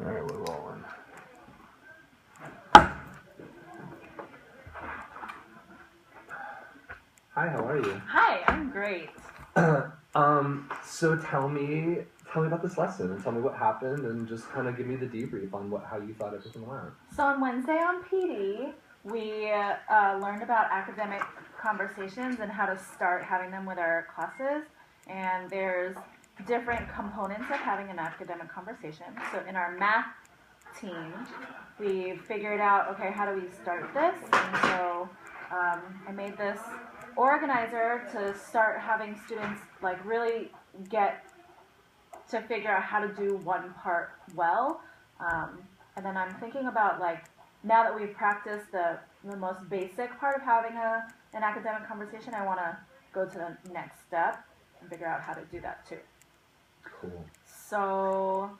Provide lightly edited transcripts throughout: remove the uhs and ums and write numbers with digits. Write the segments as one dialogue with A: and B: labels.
A: All right, we're rolling. Hi, how are you?
B: Hi, I'm great.
A: So tell me about this lesson and tell me what happened and just kind of give me the debrief on how you thought everything went.
B: So on Wednesday on PD, we learned about academic conversations and how to start having them with our classes. And there's different components of having an academic conversation. So in our math team, we figured out, okay, how do we start this? And so I made this organizer to start having students like really get to figure out how to do one part well. And then I'm thinking about like now that we've practiced the most basic part of having an academic conversation, I want to go to the next step and figure out how to do that too.
A: Cool.
B: So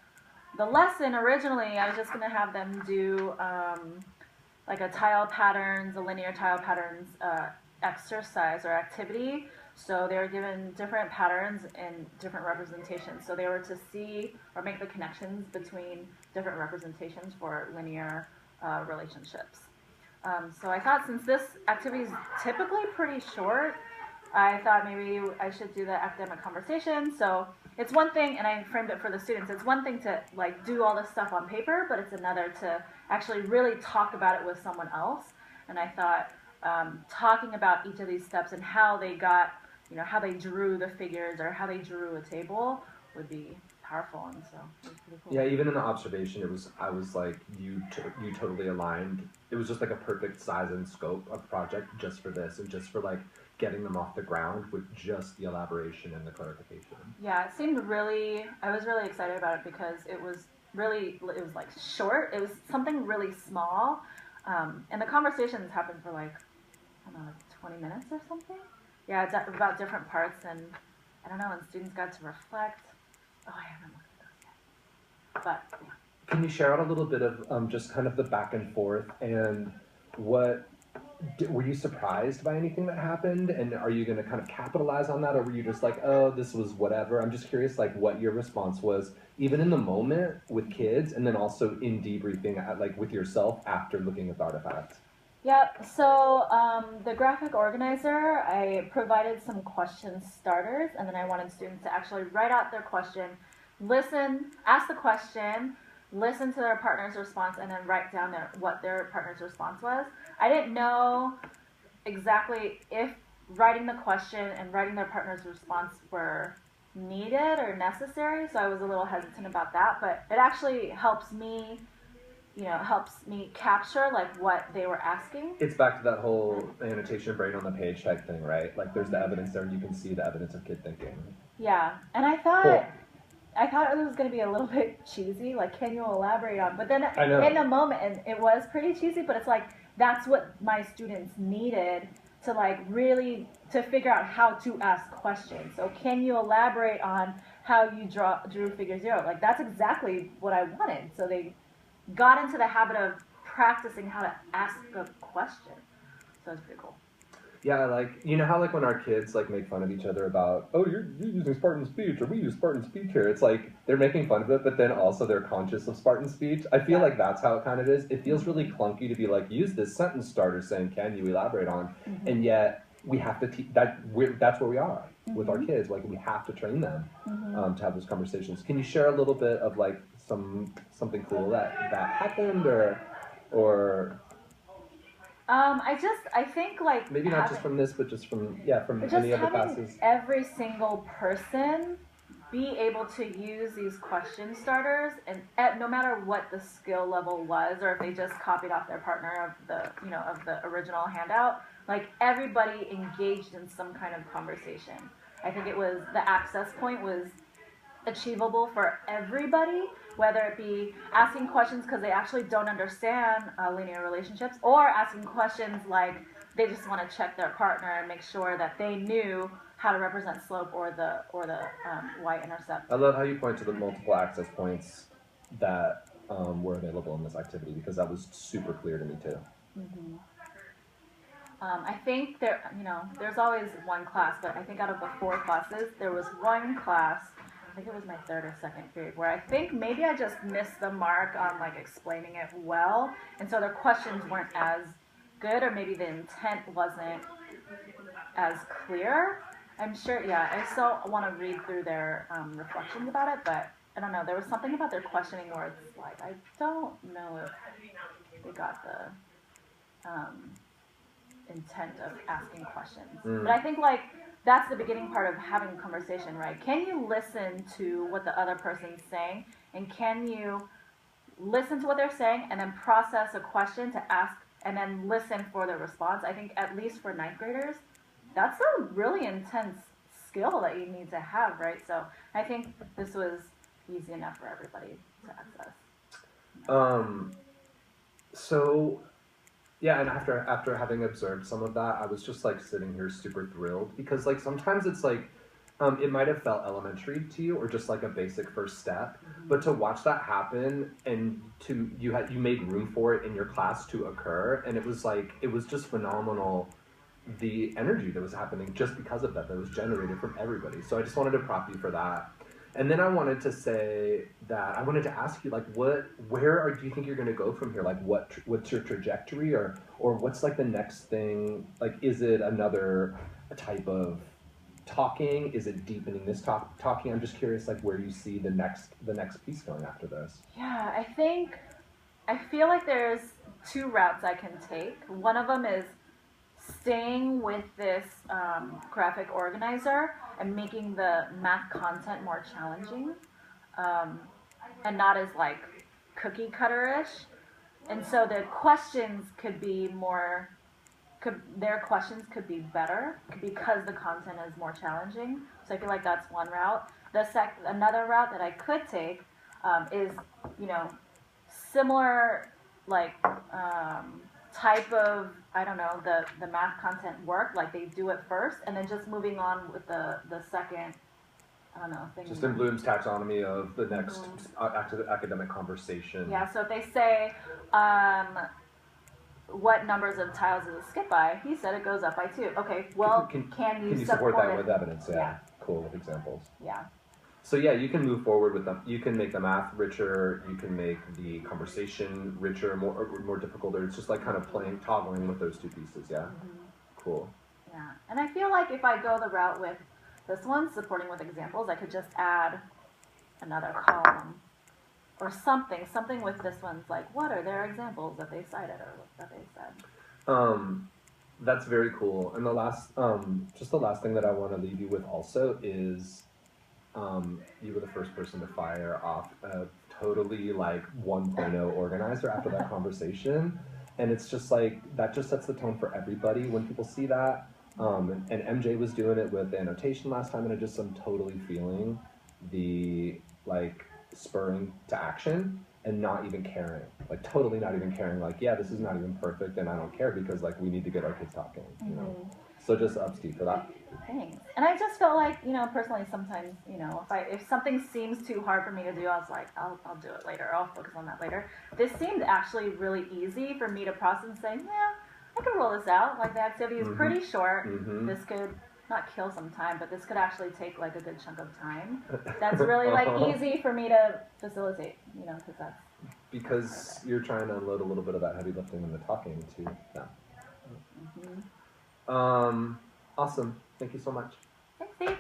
B: the lesson originally, I was just going to have them do like a linear tile patterns exercise or activity. So they were given different patterns and different representations. So they were to see or make the connections between different representations for linear relationships. So I thought since this activity is typically pretty short, I thought maybe I should do the academic conversation. So it's one thing, and I framed it for the students, it's one thing to like do all this stuff on paper, but it's another to actually really talk about it with someone else. And I thought talking about each of these steps and how they got, how they drew the figures or how they drew a table would be powerful. And so it was pretty cool.
A: Yeah, even in the observation, I was like, you totally aligned. It was just like a perfect size and scope of project just for this and just for like getting them off the ground with just the elaboration and the clarification.
B: Yeah, it seemed I was really excited about it because it was like short. It was something really small. And the conversations happened for like, I don't know, like 20 minutes or something. Yeah, about different parts, and I don't know, and students got to reflect. Oh, I haven't looked at those yet. But, yeah.
A: Can you share out a little bit of just kind of the back and forth and were you surprised by anything that happened, and are you going to kind of capitalize on that, or were you just like, oh, this was whatever? I'm just curious like what your response was, even in the moment with kids, and then also in debriefing like with yourself after looking at the artifacts.
B: Yep, so the graphic organizer, I provided some question starters, and then I wanted students to actually write out their question, ask the question, listen to their partner's response, and then write down what their partner's response was. I didn't know exactly if writing the question and writing their partner's response were needed or necessary, so I was a little hesitant about that, but it actually helps me capture like what they were asking.
A: It's back to that whole annotation brain on the page type thing, right? Like there's the evidence there and you can see the evidence of kid thinking.
B: Yeah, and I thought
A: Cool.
B: it was going to be a little bit cheesy, like can you elaborate on, but then
A: I know.
B: in the moment, and it was pretty cheesy, but it's like that's what my students needed to like really to figure out how to ask questions. So can you elaborate on how you drew figure 0? Like that's exactly what I wanted. So they got into the habit of practicing how to ask a question. So it's pretty cool.
A: Yeah, like, you know how like when our kids like make fun of each other about, oh, you're using Spartan speech, or we use Spartan speech here. It's like they're making fun of it, but then also they're conscious of Spartan speech. I feel like that's how it kind of is. It feels really clunky to be like, use this sentence starter saying, can you elaborate on?
B: Mm-hmm.
A: And yet we have to teach that. That's where we are with our kids. Like we have to train them to have those conversations. Can you share a little bit of like something cool that happened or
B: I think like
A: maybe not just from this, but just from any other classes.
B: Every single person be able to use these question starters, and no matter what the skill level was, or if they just copied off their partner of the original handout, like everybody engaged in some kind of conversation. I think it was the access point was achievable for everybody, whether it be asking questions because they actually don't understand linear relationships, or asking questions like they just want to check their partner and make sure that they knew how to represent slope or the y-intercept.
A: I love how you point to the multiple access points that were available in this activity, because that was super clear to me too.
B: Mm-hmm. I think there's always one class, but I think out of the 4 classes, there was one class I think it was my third or second period, where I think maybe I just missed the mark on like explaining it well, and so their questions weren't as good, or maybe the intent wasn't as clear. I'm sure, yeah, I still want to read through their reflections about it, but I don't know, there was something about their questioning where it's like, I don't know if they got the intent of asking questions. But I think like that's the beginning part of having a conversation, right? Can you listen to what the other person's saying, and can you listen to what they're saying and then process a question to ask and then listen for the response? I think at least for ninth graders, that's a really intense skill that you need to have, right? So I think this was easy enough for everybody to access.
A: So yeah, and after having observed some of that, I was just like sitting here super thrilled, because like sometimes it's like it might have felt elementary to you or just like a basic first step, but to watch that happen and you made room for it in your class to occur, and it was just phenomenal, the energy that was happening just because of that was generated from everybody. So I just wanted to prop you for that. And then I wanted to say that I wanted to ask you, like, do you think you're going to go from here? Like, what's your trajectory, or what's like the next thing? Like, is it another type of talking? Is it deepening this talking? I'm just curious, like, where you see the next piece going after this.
B: Yeah, I feel like there's two routes I can take. One of them is staying with this graphic organizer and making the math content more challenging, and not as like cookie cutter-ish. And so the questions could be their questions could be better because the content is more challenging. So I feel like that's one route. Another route that I could take is, similar like type of, I don't know, the math content work, like they do it first and then just moving on with the second, I don't know, thing.
A: Just in Bloom's taxonomy of the next academic conversation.
B: Yeah, so if they say, what numbers of tiles does it skip by? He said it goes up by 2. Okay, well, can you
A: support that with evidence? Yeah. Cool, with examples.
B: Yeah.
A: So yeah, you can move forward with them. You can make the math richer. You can make the conversation richer, more difficult. Or it's just like kind of toggling with those two pieces. Yeah. Mm-hmm. Cool.
B: Yeah, and I feel like if I go the route with this one, supporting with examples, I could just add another column or something with this one's like, what are their examples that they cited or that they said.
A: That's very cool. And the last thing that I want to leave you with also is, you were the first person to fire off a totally like 1.0 organizer after that conversation. And it's just like, that just sets the tone for everybody when people see that. And MJ was doing it with the annotation last time, and I'm totally feeling the like spurring to action and not even caring, like totally not even caring, like, yeah, this is not even perfect and I don't care because like we need to get our kids talking, you know? So just ups to you for that.
B: Thanks. And I just felt like, personally sometimes, if something seems too hard for me to do, I was like, I'll do it later, I'll focus on that later. This seemed actually really easy for me to process and say, yeah, I can roll this out. Like, the activity is pretty short. This could not kill some time, but this could actually take like a good chunk of time. That's really like easy for me to facilitate,
A: because you're trying to unload a little bit of that heavy lifting and the talking too. Yeah. Awesome. Thank you so much.
B: Thanks, Steve.